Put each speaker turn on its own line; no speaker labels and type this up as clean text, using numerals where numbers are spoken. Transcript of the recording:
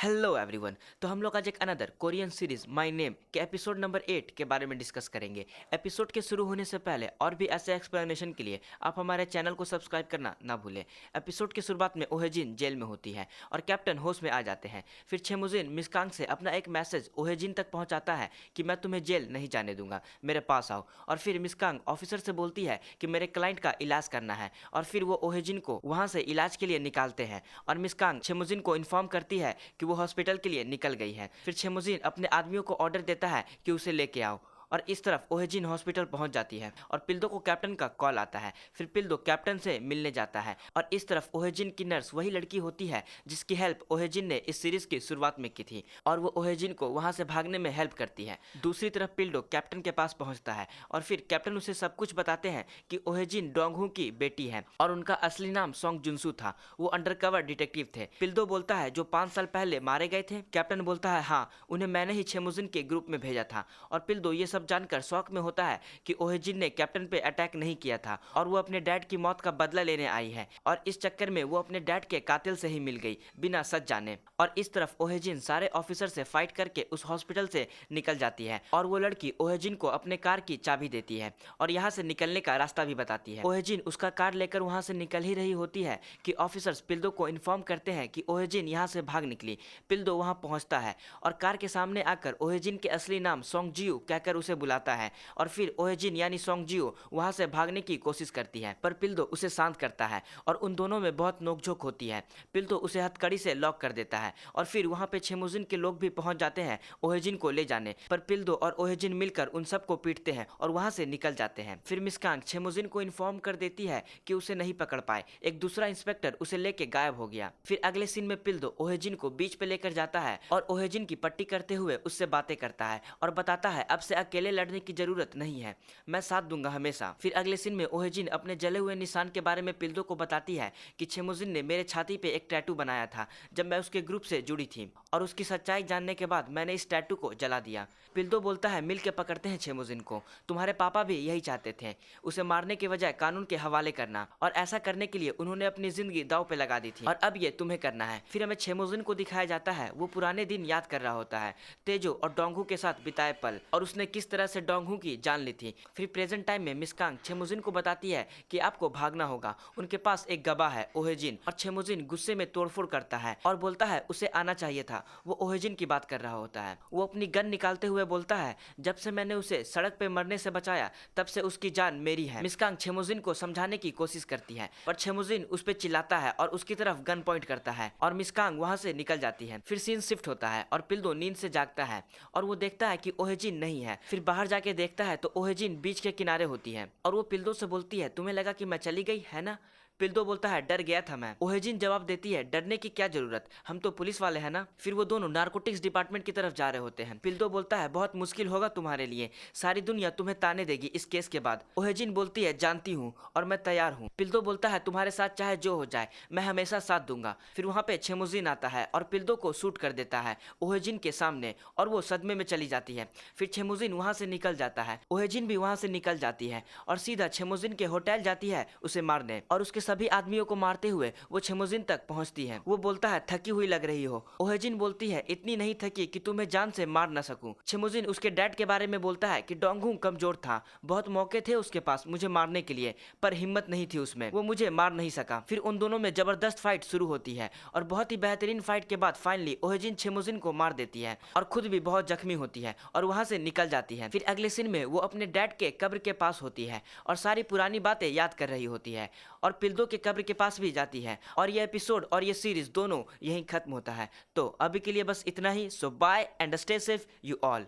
Hello everyone. तो हम लोग आज एक another Korean series my name के एपिसोड नंबर 8 के बारे में डिस्कस करेंगे। एपिसोड के शुरू होने से पहले और भी ऐसे एक्सप्लेनेशन के लिए आप हमारे चैनल को सब्सक्राइब करना ना भूलें। एपिसोड की शुरुआत में ओहेजिन जेल में होती है और कैप्टन होश में आ जाते हैं। फिर छेमुजिन मिसकांग से अपना एक मैसेज ओहेजिन तक पहुंचाता है कि मैं तुम्हें जेल नहीं जाने दूंगा, मेरे पास आओ। और फिर मिसकांग ऑफिसर से बोलती है कि मेरे क्लाइंट का इलाज करना है और फिर वो ओहेजिन को वहां से इलाज के लिए निकालते हैं और मिसकांग छेमुजिन को इन्फॉर्म करती है कि वो हॉस्पिटल के लिए निकल गई है। फिर छेमुजिन अपने आदमियों को ऑर्डर देता है कि उसे लेके आओ और इस तरफ ओहेजिन हॉस्पिटल पहुंच जाती है और पिल्दो को कैप्टन का कॉल आता है। फिर पिल्दो कैप्टन से मिलने जाता है और इस तरफ ओहेजिन की नर्स वही लड़की होती है जिसकी हेल्प ओहेजिन ने इस सीरीज की शुरुआत में की थी और वो ओहेजिन को वहां से भागने में हेल्प करती है। दूसरी तरफ पिल्दो कैप्टन के पास पहुंचता है और फिर कैप्टन उसे सब कुछ बताते हैं कि ओहेजिन डोंगहू की बेटी है और उनका असली नाम सोंग जुनसू था। वो अंडरकवर डिटेक्टिव थे। पिल्दो बोलता है जो 5 साल पहले मारे गए थे। कैप्टन बोलता है हाँ, उन्हें मैंने ही छेमुजिन के ग्रुप में भेजा था। और पिल्दो ये सब जानकर शौक में होता है कि ओहेजिन ने कैप्टन पे अटैक नहीं किया था और वो अपने डैड की मौत का बदला लेने आई है और इस चक्कर में वो अपने डैड के कातिल से ही मिल गई बिना सच जाने। और इस तरफ ओहेजिन सारे ऑफिसर से फाइट करके उस हॉस्पिटल से निकल जाती है और वो लड़की ओहेजिन को अपने कार की चाबी देती है और यहाँ से निकलने का रास्ता भी बताती है। ओहेजिन उसका कार लेकर वहां से निकल ही रही होती है कि ऑफिसर्स पिल्दो को इन्फॉर्म करते हैं कि ओहेजिन यहाँ से भाग निकली। पिल्दो वहां पहुंचता है और कार के सामने आकर ओहेजिन के असली नाम सोंग जियो कहकर उसे बुलाता है और फिर ओहेजिन यानी सोंग जियो वहां से भागने की कोशिश करती है पर पिल्दो उसे शांत करता है और उन दोनों में बहुत नोकझोंक होती है। पिल्दो उसे हथकड़ी से लॉक कर देता है और फिर वहां पे छेमुजिन के लोग भी पहुंच जाते हैं ओहेजिन को ले जाने पर पिल्दो और ओहेजिन मिलकर उन सबको पीटते हैं और वहां से निकल जाते हैं। फिर मिसकांग छेमुजिन को इन्फॉर्म कर देती है कि उसे नहीं पकड़ पाए, एक दूसरा इंस्पेक्टर उसे लेके गायब हो गया। फिर अगले सीन में पिल्दो ओहेजिन को बीच पे लेकर जाता है और ओहेजिन की पट्टी करते हुए उससे बातें करता है और बताता है अब से अकेले लड़ने की जरूरत नहीं है, मैं साथ दूंगा हमेशा। फिर अगले सीन में ओहेजिन अपने जले हुए निशान के बारे में पिल्दो को बताती है कि छेमुजिन ने मेरे छाती पे एक टैटू बनाया था जब मैं उसके ग्रुप से जुड़ी थी और उसकी सच्चाई जानने के बाद मैंने इस टैटू को जला दिया। पिल्दो बोलता है मिल के पकड़ते हैं छेमुजिन को, तुम्हारे पापा भी यही चाहते थे, उसे मारने के बजाय कानून के हवाले करना, और ऐसा करने के लिए उन्होंने अपनी जिंदगी दांव पे लगा दी थी और अब ये तुम्हें करना है। फिर हमें छेमुजिन को दिखाया जाता है वो पुराने दिन याद कर रहा होता है, तेजो और डोंगहू के साथ बिताए पल और उसने किस तरह से डोंगहू की जान ली थी। फिर प्रेजेंट टाइम में मिसकांग छेमुजिन को बताती है कि आपको भागना होगा, उनके पास एक गवाह है ओहेजिन, और छेमुजिन गुस्से में तोड़फोड़ करता है और बोलता है उसे आना चाहिए था। वो ओहेजिन की बात कर रहा होता है। वो अपनी गन निकालते हुए बोलता है जब से मैंने उसे सड़क पे मरने से बचाया तब से उसकी जान मेरी है। मिसकांग छेमुजिन को समझाने की कोशिश करती है पर छेमुजिन उस पर चिल्लाता है और उसकी तरफ गन पॉइंट करता है और मिसकांग वहां से निकल जाती है। फिर सीन शिफ्ट होता है और पिल्दो नींद से जागता है और वो देखता है कि ओहेजिन नहीं है। फिर बाहर जाके देखता है तो ओहेजिन बीच के किनारे होती है और वो पिल्दो से बोलती है तुम्हें लगा कि मैं चली गई है ना। पिल्दो बोलता है डर गया था मैं। ओहेजिन जवाब देती है डरने की क्या जरूरत, हम तो पुलिस वाले हैं ना। फिर वो दोनों नारकोटिक्स डिपार्टमेंट की तरफ जा रहे होते हैं। पिल्दो बोलता है बहुत मुश्किल होगा तुम्हारे लिए, सारी दुनिया तुम्हें ताने देगी इस केस के बाद। ओहेजिन बोलती है जानती हूँ और मैं तैयार हूँ। पिल्दो बोलता है तुम्हारे साथ चाहे जो हो जाए मैं हमेशा साथ दूंगा। फिर वहाँ पे छेमुजिन आता है और पिल्दो को शूट कर देता है ओहेजिन के सामने और वो सदमे में चली जाती है। फिर छेमुजिन वहाँ से निकल जाता है, ओहेजिन भी वहाँ से निकल जाती है और सीधा छेमुजिन के होटल जाती है उसे मारने और उसके सभी आदमियों को मारते हुए वो छेमुजिन तक पहुंचती है। वो बोलता है थकी हुई लग रही हो। ओहेजिन बोलती है इतनी नहीं थकी कि तुम्हें जान से मार न सकूं। छेमुजिन उसके डैड के बारे में बोलता है कि डोंगहू कमजोर था, बहुत मौके थे उसके पास मुझे मारने के लिए पर हिम्मत नहीं थी उसमें, वो मुझे मार नहीं सका। फिर उन दोनों में जबरदस्त फाइट शुरू होती है और बहुत ही बेहतरीन फाइट के बाद फाइनली ओहेजिन छेमुजिन को मार देती है और खुद भी बहुत जख्मी होती है और वहां से निकल जाती है। फिर अगले सीन में वो अपने डैड के कब्र के पास होती है और सारी पुरानी बातें याद कर रही होती है और पिल्दो के कब्र के पास भी जाती है और ये एपिसोड और ये सीरीज दोनों यहीं खत्म होता है। तो अभी के लिए बस इतना ही। So bye and stay safe you all.